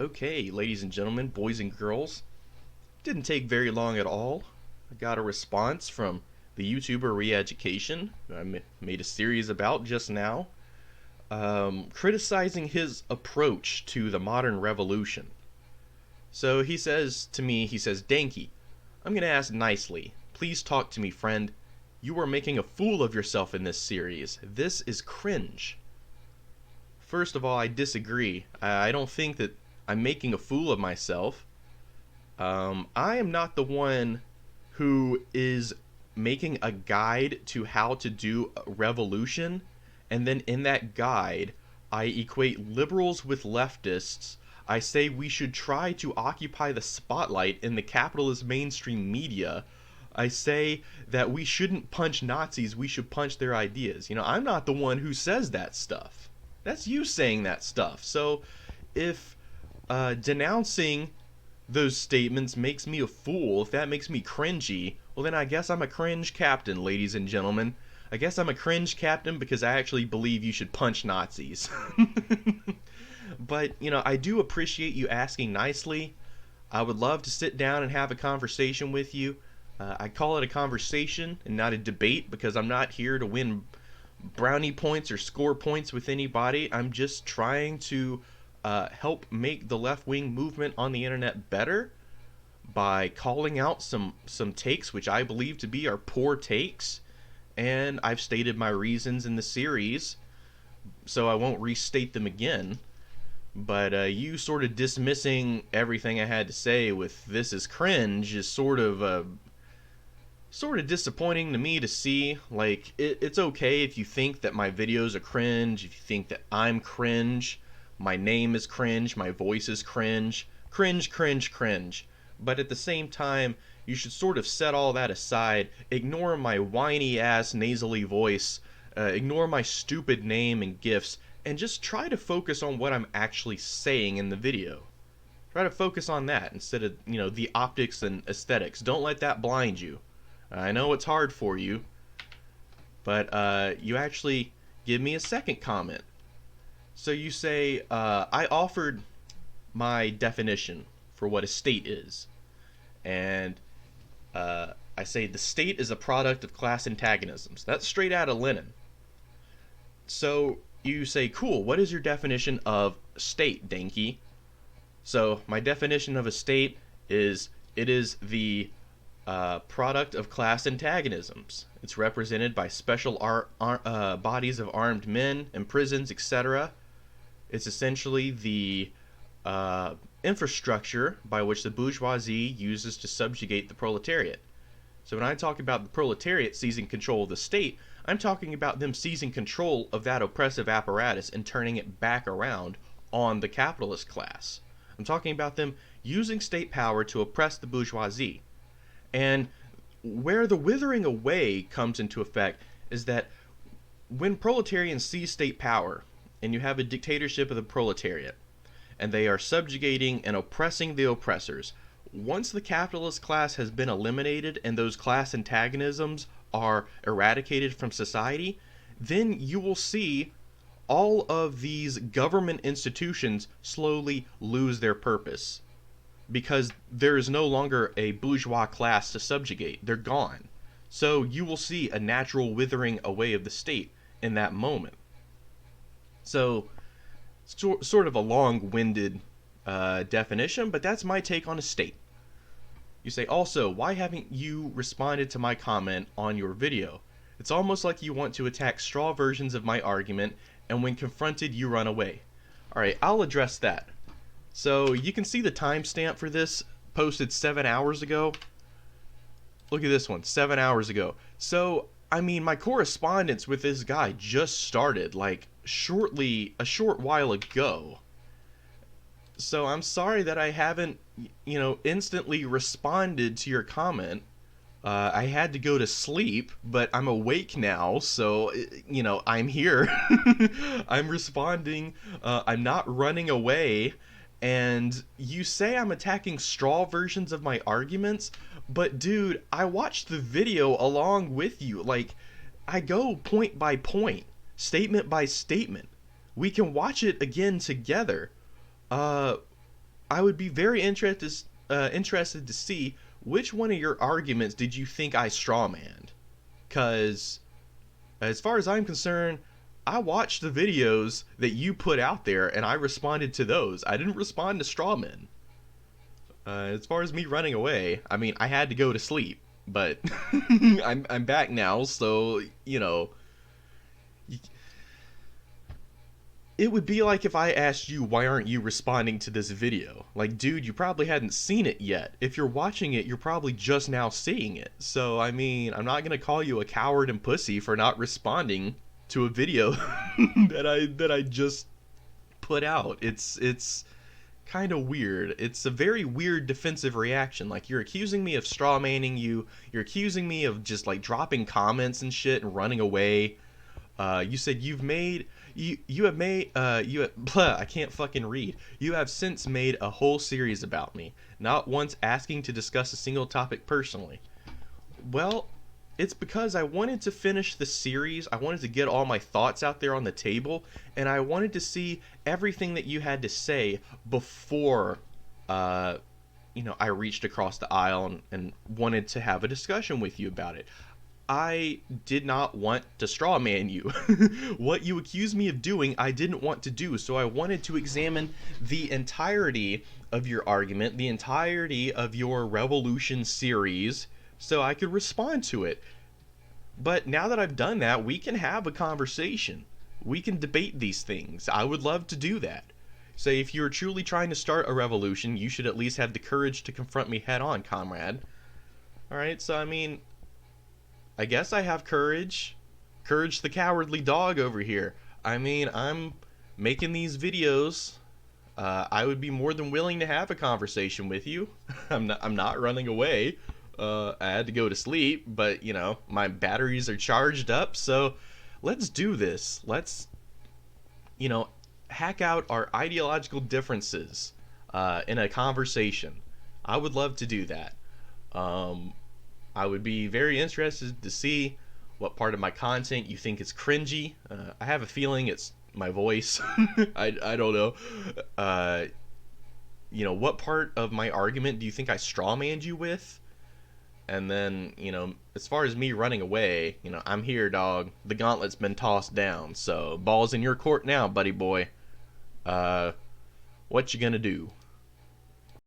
Okay, ladies and gentlemen, boys and girls, didn't take very long at all. I got a response from the YouTuber Re-Education, who I made a series about just now, criticizing his approach to the modern revolution. So he says to me, Dankey, I'm going to ask nicely. Please talk to me, friend. You are making a fool of yourself in this series. This is cringe. First of all, I disagree. I don't think that I'm making a fool of myself. I am not the one who is making a guide to how to do a revolution, and then in that guide, I equate liberals with leftists. I say we should try to occupy the spotlight in the capitalist mainstream media. I say that we shouldn't punch Nazis, we should punch their ideas. I'm not the one who says that stuff. That's you saying that stuff. So if denouncing those statements makes me a fool, if that makes me cringy, well then I guess I'm a cringe captain, ladies and gentlemen. I guess I'm a cringe captain because I actually believe you should punch Nazis. But, I do appreciate you asking nicely. I would love to sit down and have a conversation with you. I call it a conversation and not a debate because I'm not here to win brownie points or score points with anybody. I'm just trying to help make the left-wing movement on the internet better by calling out some takes which I believe to be are poor takes, and I've stated my reasons in the series, so I won't restate them again. But you sort of dismissing everything I had to say with "this is cringe" is sort of disappointing to me to see. Like, it's okay if you think that my videos are cringe, if you think that I'm cringe, my name is cringe, my voice is cringe, cringe. But at the same time, you should sort of set all that aside, ignore my whiny ass nasally voice, ignore my stupid name and gifs, and just try to focus on what I'm actually saying in the video. Try to focus on that instead of, the optics and aesthetics. Don't let that blind you. I know it's hard for you, but you actually give me a second comment. So you say, I offered my definition for what a state is. And I say the state is a product of class antagonisms. That's straight out of Lenin. So you say, cool, what is your definition of state, Dankey? So my definition of a state is it is the product of class antagonisms. It's represented by special bodies of armed men and prisons, etc. It's essentially the infrastructure by which the bourgeoisie uses to subjugate the proletariat. So when I talk about the proletariat seizing control of the state, I'm talking about them seizing control of that oppressive apparatus and turning it back around on the capitalist class. I'm talking about them using state power to oppress the bourgeoisie. And where the withering away comes into effect is that when proletarians seize state power, and you have a dictatorship of the proletariat, and they are subjugating and oppressing the oppressors, once the capitalist class has been eliminated and those class antagonisms are eradicated from society, then you will see all of these government institutions slowly lose their purpose. Because there is no longer a bourgeois class to subjugate. They're gone. So you will see a natural withering away of the state in that moment. So, sort of a long-winded definition, but that's my take on a state. You say, also, why haven't you responded to my comment on your video? It's almost like you want to attack straw versions of my argument, and when confronted, you run away. Alright, I'll address that. So, you can see the timestamp for this posted 7 hours ago. Look at this one, 7 hours ago. So, my correspondence with this guy just started, like, a short while ago. So I'm sorry that I haven't, instantly responded to your comment. I had to go to sleep, but I'm awake now, so, I'm here. I'm responding. I'm not running away. And you say I'm attacking straw versions of my arguments, but dude, I watched the video along with you. Like, I go point by point, statement by statement. We can watch it again together. I would be very interested to see which one of your arguments did you think I strawmanned. Because as far as I'm concerned, I watched the videos that you put out there and I responded to those. I didn't respond to strawmen. As far as me running away, I mean, I had to go to sleep, but I'm back now, so it would be like if I asked you, why aren't you responding to this video? Like, dude, you probably hadn't seen it yet. If you're watching it, you're probably just now seeing it. So, I mean, I'm not gonna call you a coward and pussy for not responding to a video that I just put out. It's kind of weird. It's a very weird defensive reaction. Like, you're accusing me of strawmanning you. You're accusing me of just like dropping comments and shit and running away. You said you have made blah, I can't fucking read. You have since made a whole series about me, not once asking to discuss a single topic personally. Well, it's because I wanted to finish the series. I wanted to get all my thoughts out there on the table, and I wanted to see everything that you had to say before I reached across the aisle and wanted to have a discussion with you about it. I did not want to strawman you. What you accused me of doing, I didn't want to do. So I wanted to examine the entirety of your argument, the entirety of your revolution series, so I could respond to it. But now that I've done that, we can have a conversation. We can debate these things. I would love to do that. So if you're truly trying to start a revolution, you should at least have the courage to confront me head on, comrade. Alright, so I mean, I guess I have courage. Courage the cowardly dog over here. I mean, I'm making these videos. I would be more than willing to have a conversation with you. I'm not running away. I had to go to sleep, but my batteries are charged up, so let's do this. Let's hack out our ideological differences in a conversation. I would love to do that. I would be very interested to see what part of my content you think is cringy. I have a feeling it's my voice. I don't know. What part of my argument do you think I strawmanned you with? And then, as far as me running away, I'm here, dog. The gauntlet's been tossed down. So, ball's in your court now, buddy boy. What you gonna do?